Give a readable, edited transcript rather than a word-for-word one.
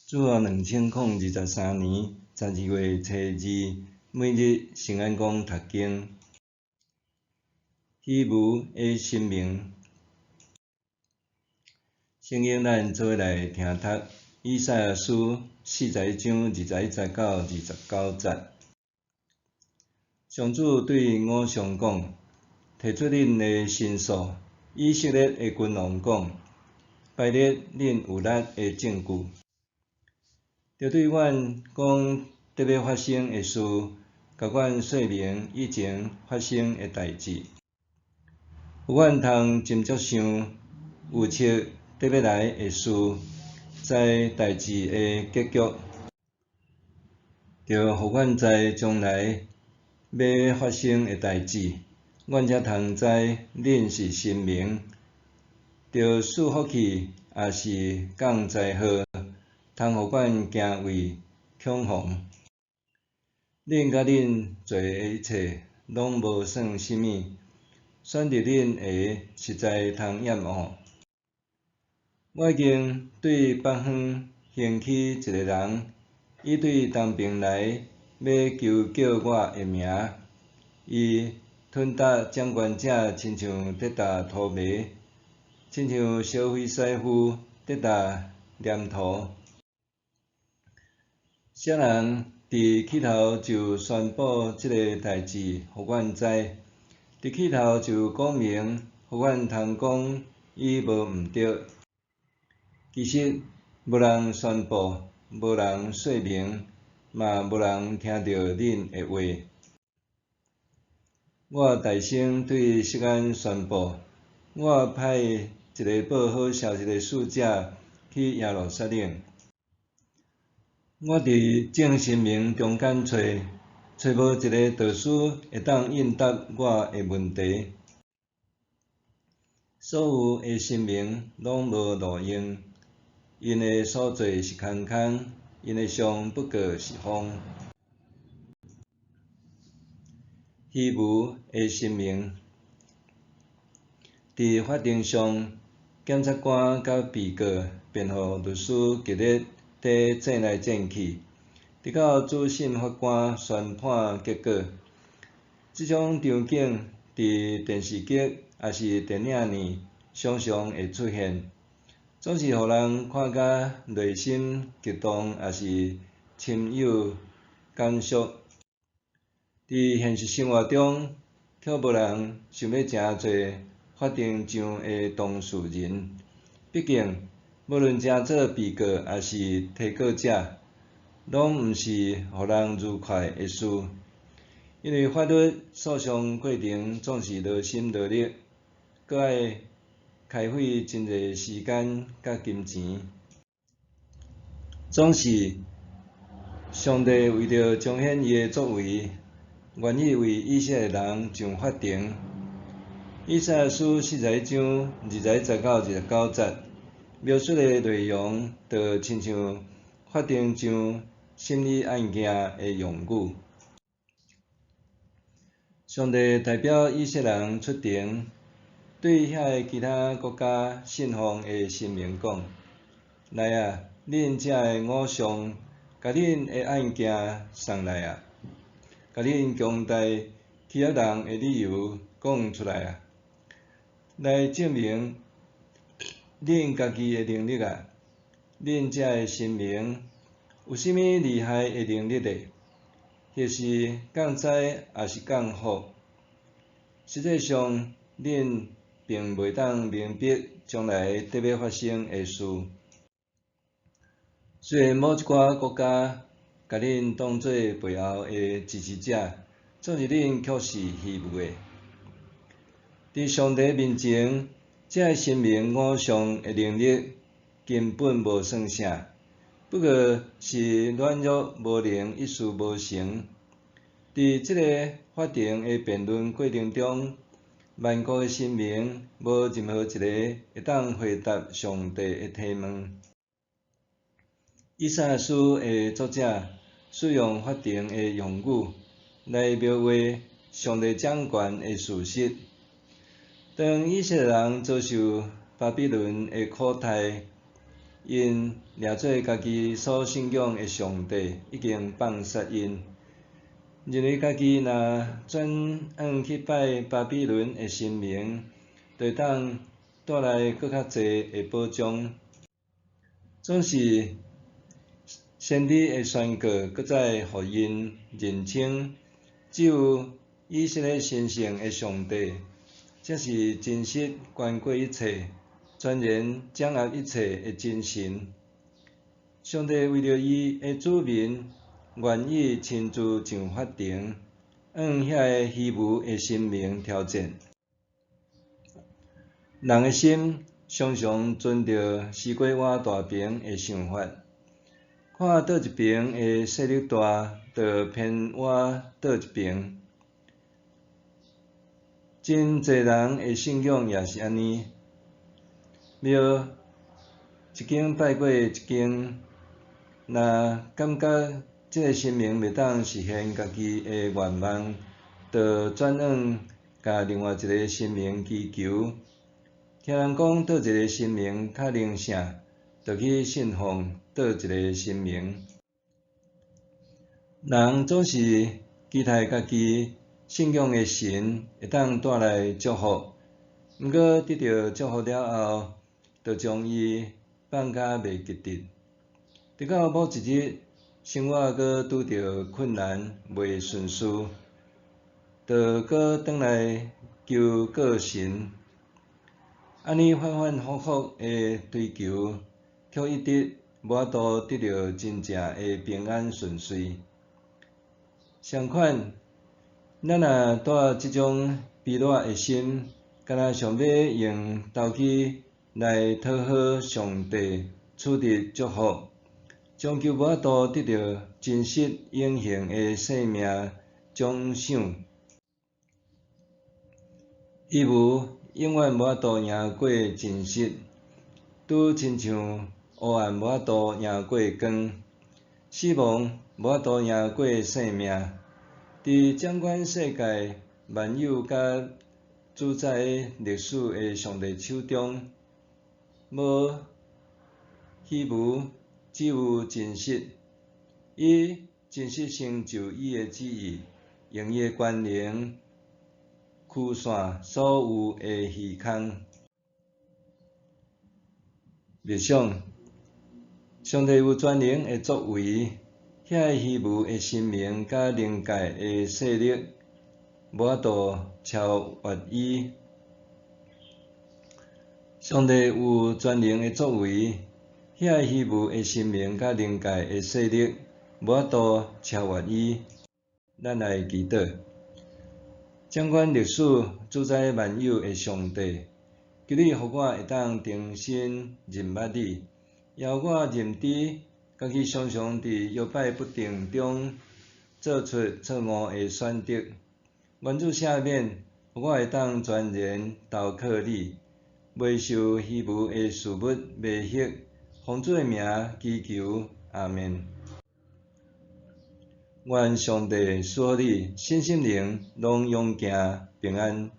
主后2023年12月初2，每日圣安宫读经，虚无的生命。圣经咱做伙来听读以赛亚书41章21-19、29节。上主对偶像讲：提出恁的申诉，以色列的君王讲，排列恁有力的证据。着对阮讲得要发生的事，甲阮说明以前发生的代志，有阮通斟酌想预测得要来的事，知代志的结局，着互阮知将来要发生的代志，阮才通知恁是神明，着赐福气，也是降灾祸，通互阮行为恐慌。恁甲恁做的一切，拢无算啥物，选择恁的实在通厌恶。我已经对北方兴起一个人，伊对东边来，要求叫我的名。伊吞达掌权者，亲像抵达土迷，亲像消费师傅抵达黏土。啥人伫起头就宣布即个代志，互阮知；伫起头就讲明，互阮通讲伊无毋对。其实无人宣布，无人说明，嘛无人听到恁的话。我大声对世间宣布，我派一个报好消息的使者去耶路撒冷。我伫众神明中间找无一个道士会当应答我的问题。所有的神明拢无路用，因的所做是空空，因的上不过是风。虚无的神明。伫法庭上，检察官甲被告辩护律师激烈地战来战去，直到主审法官宣判结果。即种场景伫电视剧也是电影里常常会出现，总是互人看甲内心激动，也是深有感触。伫现实生活中，却无人想要诚做法庭上的当事人。毕竟，无论诚做被告也是提告者，拢毋是互人愉快的事。因为法律诉讼过程总是劳心劳力，搁爱开费真侪时间甲金钱。总是上帝为着彰显伊的作为，愿意为以色列人上法庭。以赛亚书41章21-19节描述的内容，就亲像法庭上审理案件的用语。上帝代表以色列人出庭，对遐个其他国家信奉的神明讲：来啊，恁遮的偶像，甲恁的案件送来啊！甲恁强大欺压人的理由讲出来啊！来证明恁家己的能力啊！恁遮的神明有啥物厉害的能力咧？或是降灾，也是降福？实际上，恁并袂当明白将来得要发生的事。虽然某一寡国家甲恁当作背后的支持者，总是恁却是虚无的。伫上帝面前，这个神明偶像的能力根本无算啥，不过是软弱无能，一事无成。伫即个法庭的辩论过程中，万国的神明无任何一个会当回答上帝的提问。以赛亚书的作者使用法庭的用语来描画上帝掌权的事实。当以色列人遭受巴比伦的苦待，因掠做家己所信仰的上帝已经放杀因，认为家己若转去拜巴比伦的神明，就会当带来搁较济的保障。总是先知的宣告，搁再互因认清，只有以色列神圣的上帝，才是真实管过一切、全然掌握一切的真神。上帝为着伊的子民，愿意亲自上法庭，遐个虚无的神明挑战。人的心常常遵着西瓜瓦大饼的想法，看倒一边的势力大，就偏倚倒一边。真侪人的信仰也是安尼，庙一间拜过一间，若感觉即个神明袂当实现家己的愿望，就转往甲另外一个神明祈求。听人讲倒一个神明较灵圣，就去信奉倒一个神明。人总是期待家己信仰的神会当带来祝福，毋过得到祝福了后，就将伊放甲袂记得。直到某一日，生活阁拄着困难，袂顺遂，就阁转来求告神。安尼反反复复的追求，却一直无法度得到真正的平安顺遂。相反，咱若带即种卑劣的心，敢若想要用斗气来讨好上帝，取得祝福，终究无法度得到真实永恒的生命奖赏。义务永远无法度赢过真实，拄亲像黑暗无法度赢过光，死亡无法度赢过生命。伫掌管世界万有甲主宰历史的上帝手中，无虚无，只有真实。伊真实成就伊的旨意，用伊的权能驱散所有的虚空。默想，上帝有全能的作为，遐个虚无的神明甲灵界的势力，无法度超越伊。上帝有全能的作为，遐个虚无的神明甲灵界的势力，无法度超越伊。咱来祈祷，掌管历史、主宰万有的上帝，求你互我会当重新认捌你，也互我认知家己常常伫摇摆不定中做出错误的选择。愿主赦免，互我会当全然投靠你，袂受虚无的事物迷惑。奉主的名祈求，阿们。愿上帝赐予你身心灵拢勇行平安。